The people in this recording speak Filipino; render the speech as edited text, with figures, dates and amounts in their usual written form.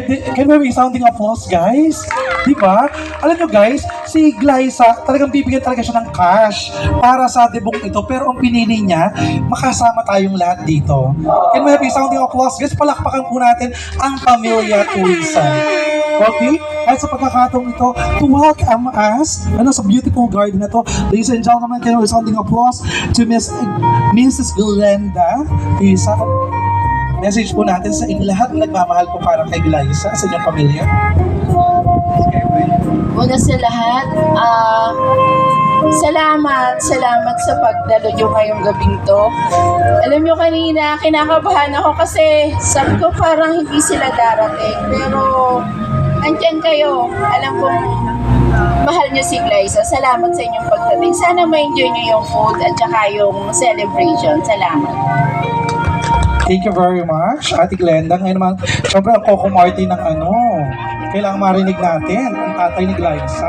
Can we have a sounding applause, guys? Di ba? Alam nyo guys, si Glyza, talagang bibigyan talaga siya ng cash para sa debong ito. Pero ang pinili niya, makasama tayong lahat dito. Can we have a sounding applause? Guys, palakpakan po natin ang pamilya Tuisa. Okay? At sa pagkakataong ito, to welcome us, sa beautiful garden na to, ladies and gentlemen, can we have a sounding applause to Mrs. Glenda Tuisa. Message po natin sa inyo lahat na nagmamahal po para kay Glyza sa inyong pamilya. Una sa lahat, salamat sa pagdalo nyo ngayong gabing to. Alam nyo kanina, kinakabahan ako kasi sabi ko parang hindi sila darating. Pero andyan kayo, alam kong mahal nyo si Glyza. Salamat sa inyong pagdating. Sana ma-enjoy nyo yung food at saka yung celebration. Salamat. Thank you very much, Ate Glenda. Ngayon naman, syempre ang Coco Martin ng kailangan marinig natin, ang tatay ni Glyza.